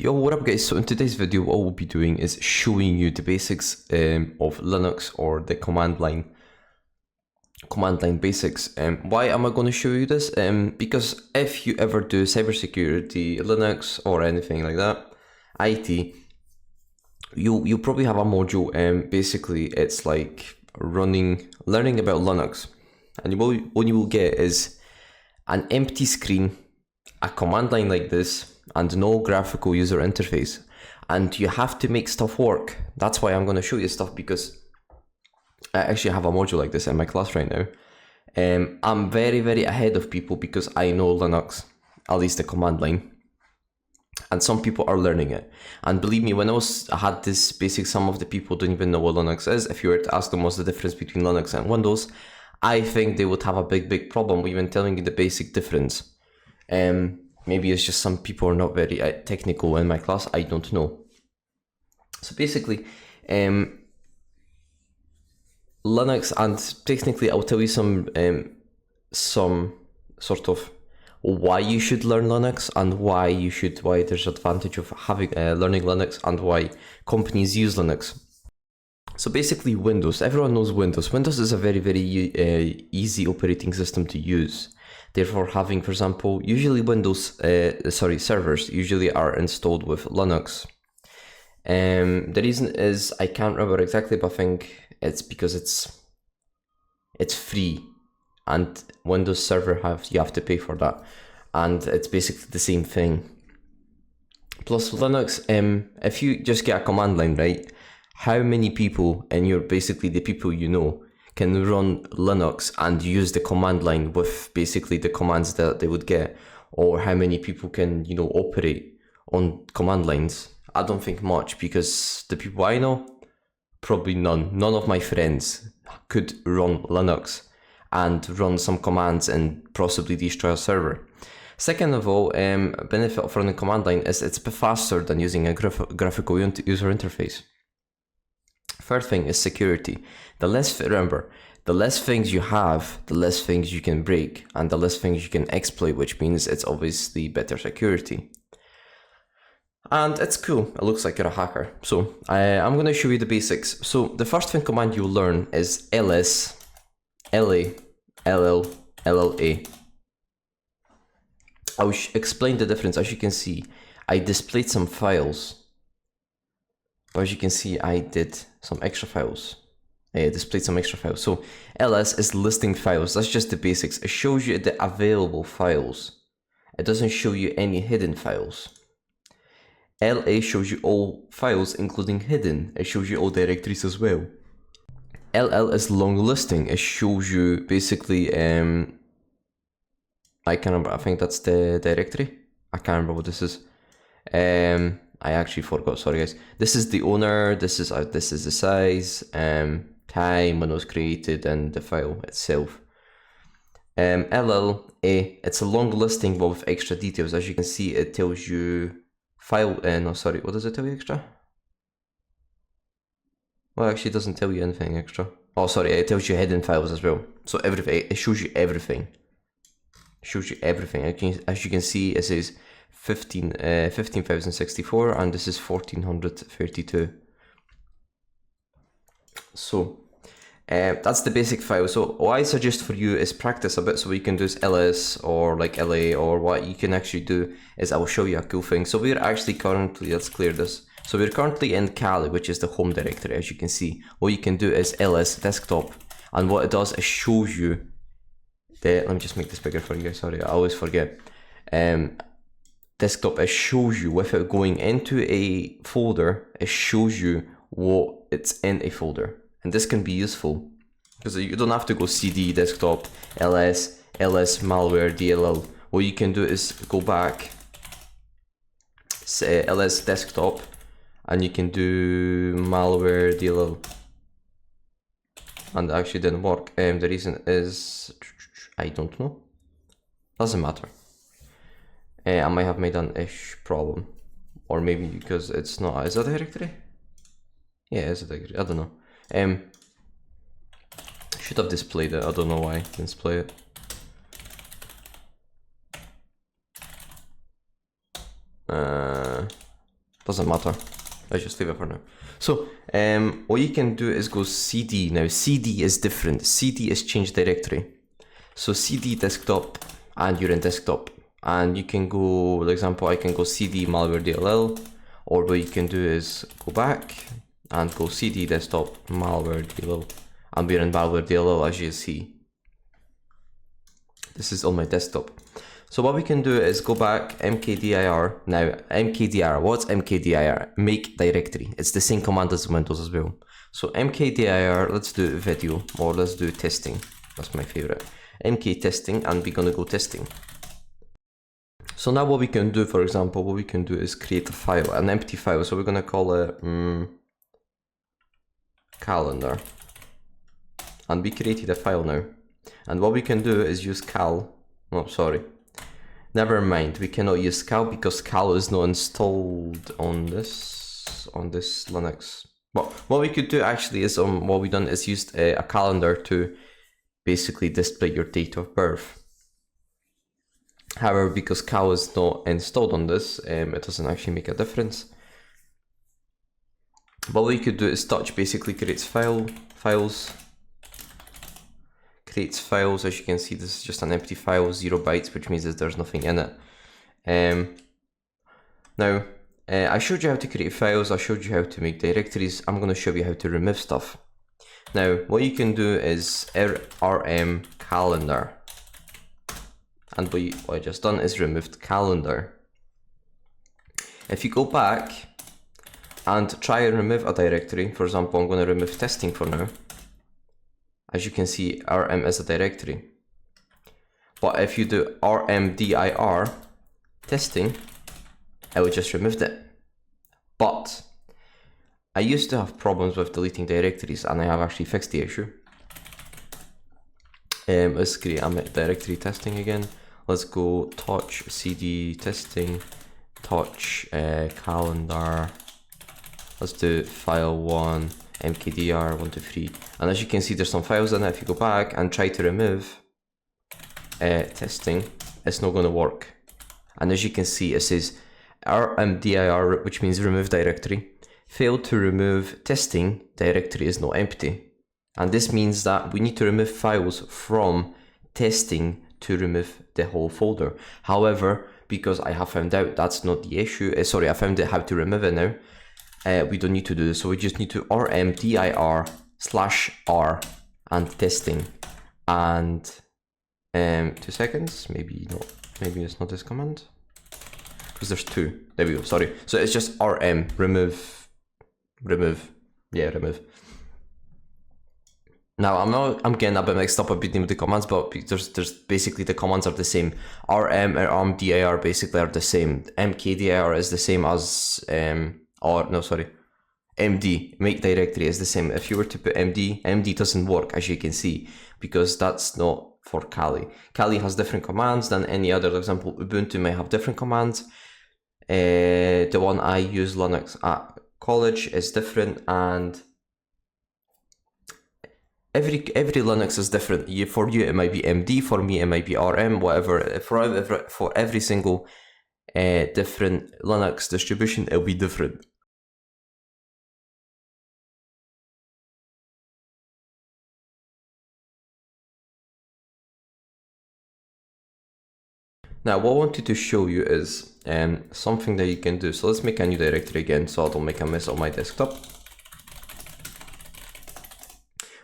Yo, what up guys? So in today's video what we'll be doing is showing you the basics of Linux, or the command line basics. Why am I going to show you this? Because if you ever do cybersecurity, Linux or anything like that, IT, you probably have a module, and basically it's like learning about Linux, and what you will get is an empty screen, a command line like this, and no graphical user interface, and you have to make stuff work. That's why I'm going to show you stuff, because I actually have a module like this in my class right now. I'm very ahead of people because I know Linux, at least the command line, and some people are learning it. And believe me, when I had this basic, some of the people don't even know what Linux is. If you were to ask them what's the difference between Linux and Windows, I think they would have a big problem even telling you the basic difference. Maybe it's just some people are not very technical in my class, I don't know. So basically, Linux, and technically I'll tell you some sort of why you should learn Linux, and why there's advantage of having learning Linux, and why companies use Linux. So basically Windows, everyone knows Windows. Windows is a very easy operating system to use. Therefore, having, for example, usually Windows, servers usually are installed with Linux. The reason is, I can't remember exactly, but I think it's because it's free, and Windows server you have to pay for that, and it's basically the same thing. Plus Linux, if you just get a command line, right? How many people, and you're basically the people you know, can run Linux and use the command line with basically the commands that they would get? Or how many people can, operate on command lines? I don't think much, because the people I know, probably none. None of my friends could run Linux and run some commands and possibly destroy a server. Second of all, benefit of running command line is it's a bit faster than using a graphical user interface. Third thing is security. The less things you have, the less things you can break, and the less things you can exploit, which means it's obviously better security. And it's cool, it looks like you're a hacker. So I'm going to show you the basics. So the first thing command you'll learn is ls, la, ll, lla. I'll explain the difference. As you can see, I displayed some files. As you can see, I did some extra files. I displayed some extra files. So ls is listing files. That's just the basics. It shows you the available files. It doesn't show you any hidden files. LA shows you all files, including hidden. It shows you all directories as well. LL is long listing. It shows you basically, I can't remember. I think that's the directory. I can't remember what this is. I actually forgot. Sorry guys. This is the owner. This is the size, time when it was created, and the file itself. LLA. It's a long listing but with extra details. As you can see, it tells you file. No, sorry. What does it tell you extra? Well, actually, it doesn't tell you anything extra. Oh, sorry. It tells you hidden files as well. So everything. It shows you everything. Shows you everything. As you can see, it says 15,064, and this is 1432. So that's the basic file. So what I suggest for you is practice a bit. So what you can do is ls or like la, or what you can actually do is I will show you a cool thing. So we're actually currently, let's clear this. So we're currently in Kali, which is the home directory. As you can see, what you can do is ls desktop, and what it does is shows you let me just make this bigger for you guys. Sorry, I always forget. Desktop, it shows you, without going into a folder, it shows you what it's in a folder. And this can be useful because you don't have to go cd desktop ls malware dll. What you can do is go back, say ls desktop, and you can do malware dll, and actually didn't work. The reason is, I don't know, doesn't matter. I might have made an ish problem, or maybe because it's not. Is that a directory? Yeah, it's a directory. I don't know. Should have displayed it. I don't know why I didn't display it. Doesn't matter. Let's just leave it for now. So what you can do is go cd. Now cd is different. Cd is change directory. So cd desktop and you're in desktop. And you can go, for example, I can go cd malware DLL, or what you can do is go back and go cd desktop malware DLL. And we're in malware DLL, as you see. This is on my desktop. So what we can do is go back mkdir. Now mkdir, what's mkdir? Make directory. It's the same command as Windows as well. So mkdir, let's do video, or let's do testing. That's my favorite. mk testing, and we're gonna go testing. So now what we can do, for example, what we can do is create a file, an empty file. So we're gonna call it calendar. And we created a file now. And what we can do is use cal. Oh, sorry. Never mind, we cannot use cal because cal is not installed on this Linux. But what we could do actually is what we done is used a calendar to basically display your date of birth. However, because cal is not installed on this, it doesn't actually make a difference. But what we could do is touch basically creates files. Creates files. As you can see, this is just an empty file, 0 bytes, which means that there's nothing in it. Now, I showed you how to create files, I showed you how to make directories. I'm going to show you how to remove stuff. Now, what you can do is rm calendar. And what I just done is removed calendar. If you go back and try and remove a directory, for example, I'm going to remove testing for now. As you can see, rm is a directory. But if you do rmdir testing, I would just remove it. But I used to have problems with deleting directories, and I have actually fixed the issue. Let's create a directory testing again. Let's go touch cd testing, touch calendar. Let's do file 1. mkdir 123, and as you can see, there's some files in it. If you go back and try to remove testing, it's not going to work. And as you can see, it says rmdir, which means remove directory, failed to remove testing, directory is not empty. And this means that we need to remove files from testing to remove the whole folder. However, because I have found out that's not the issue, sorry, I found out how to remove it now. We don't need to do this, so we just need to rmdir /r and testing, and 2 seconds, maybe not, maybe it's not this command, because there's 2, there we go, sorry. So it's just rm, remove. Now I'm getting a bit mixed up between the commands, but there's basically the commands are the same. Rm and rmdir basically are the same. mkdir is the same as md, make directory is the same. If you were to put md doesn't work, as you can see, because that's not for Kali. Kali has different commands than any other. For example, Ubuntu may have different commands. The one I use Linux at college is different, and every Linux is different. For you it might be md, for me it might be rm, whatever. For every single different Linux distribution, it'll be different. Now what I wanted to show you is something that you can do. So let's make a new directory again, so I don't make a mess of my desktop.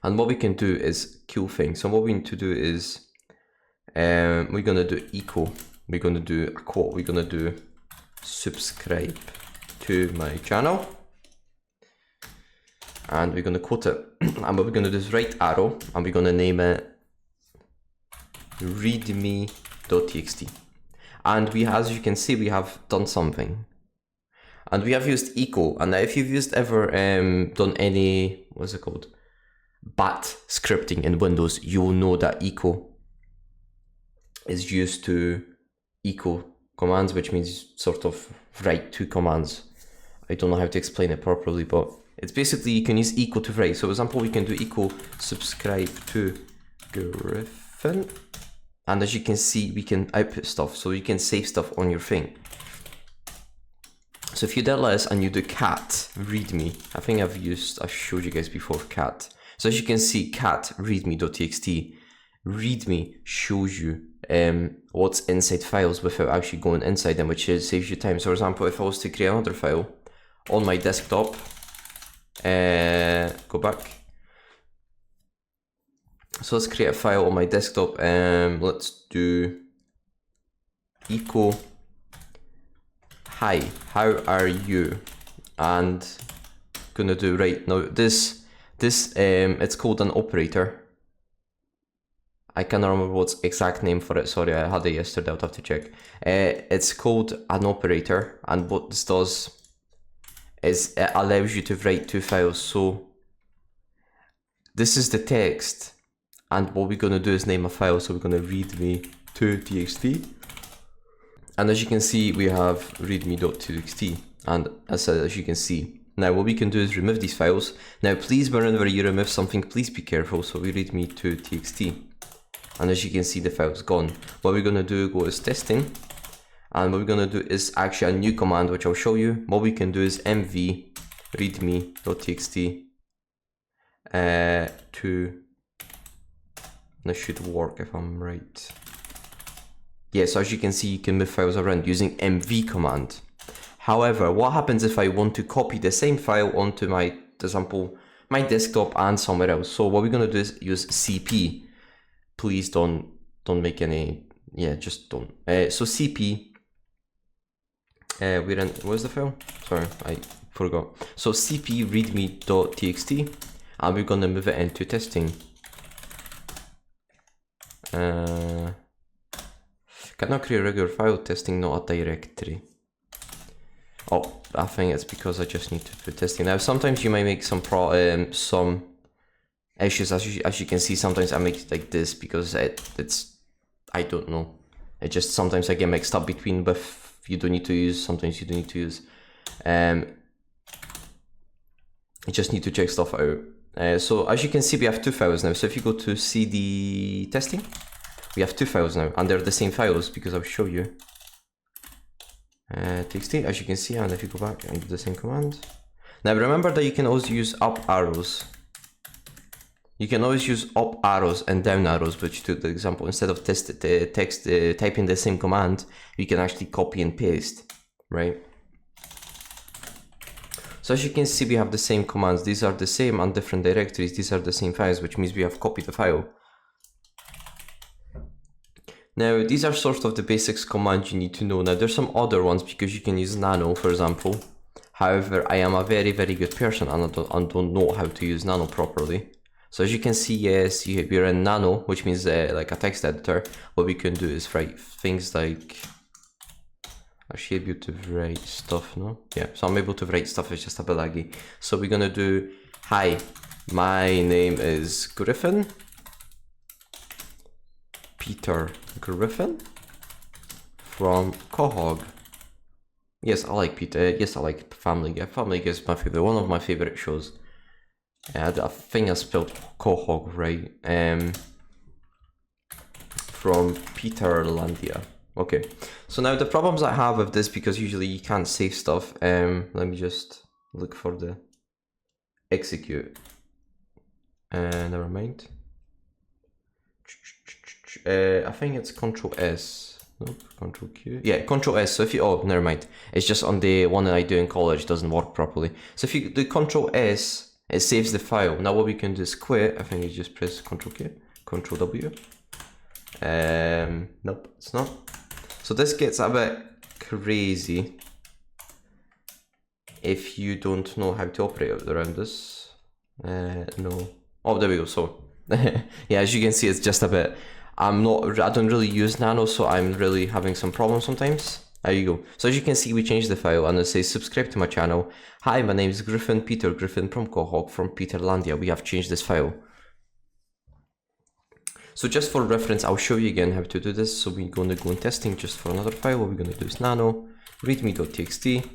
And what we can do is cool thing. So what we need to do is we're gonna do equal. We're gonna do a quote. We're gonna do subscribe to my channel, and we're gonna quote it. And what we're gonna do is right arrow, and we're gonna name it readme.txt. And we, as you can see, we have done something, and we have used equal. And if you've used ever done any, what's it called, bat scripting in Windows, you will know that equal is used to equal commands, which means sort of write two commands. I don't know how to explain it properly, but it's basically you can use equal to write. So for example, we can do equal subscribe to Griffin. And as you can see, we can output stuff, so you can save stuff on your thing. So if you do this and you do cat readme, I think I showed you guys before cat. So as you can see, cat readme.txt, readme shows you what's inside files without actually going inside them, which saves you time. So for example, if I was to create another file on my desktop, go back. So let's create a file on my desktop. Let's do echo hi, how are you? And gonna do right now this it's called an operator. I cannot remember what's exact name for it. Sorry, I had it yesterday. I'll have to check. It's called an operator, and what this does is it allows you to write two files. So this is the text, and what we're gonna do is name a file. So we're gonna readme2txt, and as you can see, we have readme.txt, and as you can see. Now what we can do is remove these files. Now please, whenever you remove something, please be careful. So we readme2txt. And as you can see, the file's gone. What we're gonna do is testing, and what we're gonna do is actually a new command, which I'll show you. What we can do is mv readme.txt this should work if I'm right. Yeah, so as you can see, you can move files around using mv command. However, what happens if I want to copy the same file onto my, for example, my desktop and somewhere else? So what we're gonna do is use cp. Please don't make any, yeah, just don't. So cp, where's the file? Sorry, I forgot. So cp readme.txt, and we're gonna move it into testing. Cannot create a regular file, testing, not a directory. Oh, I think it's because I just need to put testing. Now sometimes you might make some issues, as you can see. Sometimes I make it like this because it's I don't know, it just sometimes I get mixed up between, but you don't need to use, sometimes you don't need to use. You just need to check stuff out. So as you can see, we have two files now. So if you go to cd testing, we have two files now, and they're the same files because I'll show you. Txt, as you can see, and if you go back and do the same command. Now remember that you can always use up arrows. You can always use up arrows and down arrows, which to the example, instead of typing the same command, you can actually copy and paste, right? So as you can see, we have the same commands. These are the same on different directories. These are the same files, which means we have copied the file. Now, these are sort of the basics commands you need to know. Now, there's some other ones because you can use nano, for example. However, I am a very, very good person and I don't know how to use nano properly. So as you can see, yes, we're in nano, which means like a text editor. What we can do is write things like, I should be able to write stuff, no? Yeah, so I'm able to write stuff, it's just a bit laggy. So we're gonna do, hi, my name is Griffin. Peter Griffin from Quahog. Yes, I like Peter. Yes, I like Family Guy. Family Guy is my favorite, one of my favorite shows. I think I spelled Quahog right. From Peterlandia. Okay. So now the problems I have with this, because usually you can't save stuff. Let me just look for the execute. Never mind. I think it's Control S. Nope, Control Q. Yeah, Control S. So if you, oh, never mind. It's just on the one that I do in college, it doesn't work properly. So if you do Control S, it saves the file. Now what we can do is quit. I think you just press Control Q, Control W. Nope, it's not. So this gets a bit crazy if you don't know how to operate around this. No. Oh, there we go. So yeah, as you can see, it's just a bit. I don't really use nano, so I'm really having some problems sometimes. There you go. So as you can see, we changed the file and it says subscribe to my channel. Hi, my name is Griffin, Peter Griffin from Quahog, from Peterlandia. We have changed this file. So just for reference, I'll show you again how to do this. So we're going to go in testing just for another file. What we're going to do is nano readme.txt.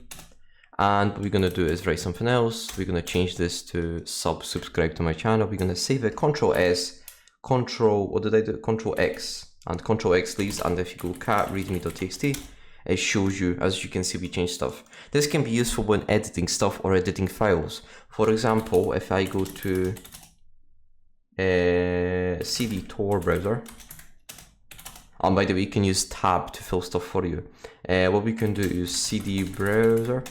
And what we're going to do is write something else. We're going to change this to subscribe to my channel. We're going to save it, Control S, Control, what did I do? Control X, and Control X leaves. And if you go cat readme.txt, it shows you, as you can see, we changed stuff. This can be useful when editing stuff or editing files. For example, if I go to CD Tor browser, and by the way, you can use tab to fill stuff for you. What we can do is CD browser,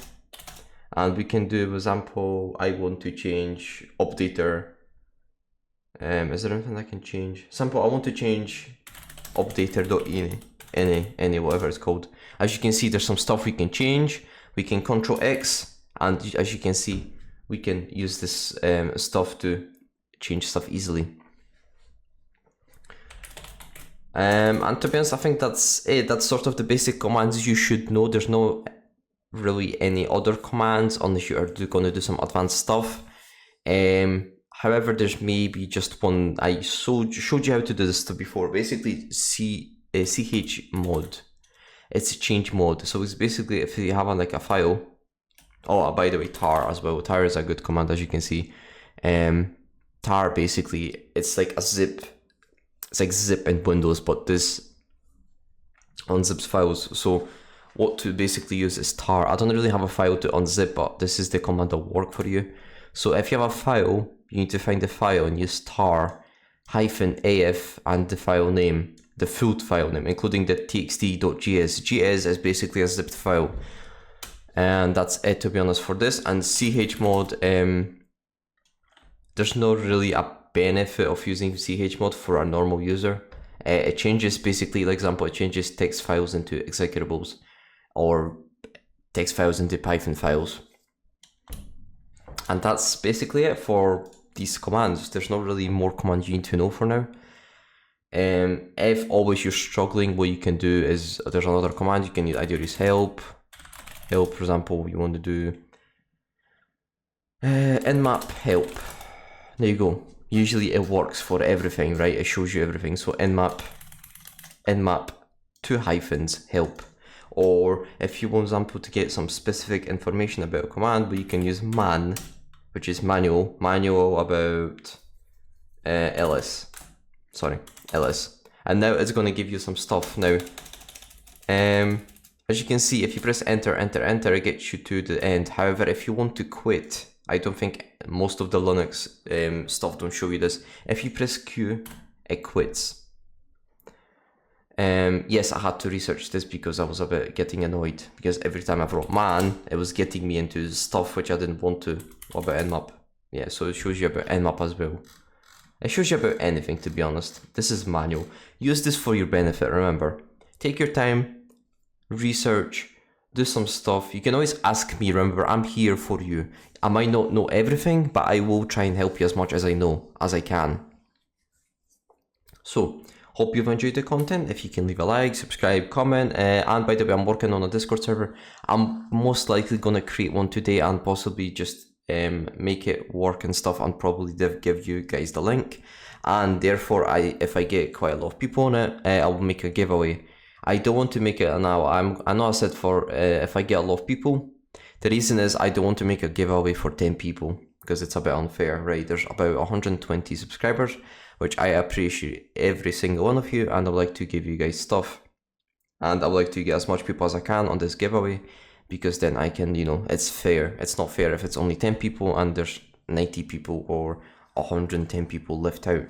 and we can do, for example, I want to change updater. Is there anything I can change? Sample, I want to change updater.ini, whatever it's called. As you can see, there's some stuff we can change. We can Control X, and as you can see, we can use this stuff to change stuff easily. And to be honest, I think that's it. That's sort of the basic commands you should know. There's no really any other commands unless you are going to do some advanced stuff. However, there's maybe just one. I showed you how to do this stuff before. Basically, chmod. It's a change mode. So it's basically if you have like a file. Oh, by the way, tar as well. Tar is a good command, as you can see. Tar basically, it's like a zip. It's like zip in Windows, but this unzips files. So what to basically use is tar. I don't really have a file to unzip, but this is the command that will work for you. So if you have a file, you need to find the file and use tar -af and the file name, the full file name, including the txt.js. JS is basically a zipped file. And that's it, to be honest, for this. And chmod, there's not really a benefit of using chmod for a normal user. It changes, basically, like example, it changes text files into executables or text files into Python files. And that's basically it for these commands. There's not really more commands you need to know for now. If always you're struggling, what you can do is there's another command you can use. Either use help, for example, you want to do nmap help. There you go. Usually it works for everything, right? It shows you everything. So nmap 2 hyphens help. Or if you want, for example, to get some specific information about a command, but you can use man, which is manual about ls. And now it's going to give you some stuff. Now, as you can see, if you press enter, it gets you to the end. However, if you want to quit, I don't think most of the Linux stuff don't show you this. If you press Q, it quits. Yes, I had to research this because I was a bit getting annoyed, because every time I wrote man, it was getting me into stuff which I didn't want to. What about nmap? Yeah, so it shows you about nmap as well. It shows you about anything, to be honest. This is manual. Use this for your benefit, remember. Take your time, research, do some stuff. You can always ask me, remember, I'm here for you. I might not know everything, but I will try and help you as much as I know, as I can. So, hope you've enjoyed the content. If you can leave a like, subscribe, comment, and by the way, I'm working on a Discord server. I'm most likely going to create one today and possibly just make it work and stuff, and probably give you guys the link. And therefore, if I get quite a lot of people on it, I will make a giveaway. I don't want to make it now. I know I said for if I get a lot of people. The reason is I don't want to make a giveaway for 10 people because it's a bit unfair, right? There's about 120 subscribers, which I appreciate every single one of you, and I'd like to give you guys stuff. And I'd like to get as much people as I can on this giveaway, because then I can, it's fair. It's not fair if it's only 10 people and there's 90 people or 110 people left out.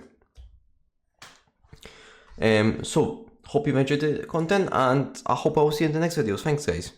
So, hope you've enjoyed the content, and I hope I will see you in the next videos. Thanks, guys.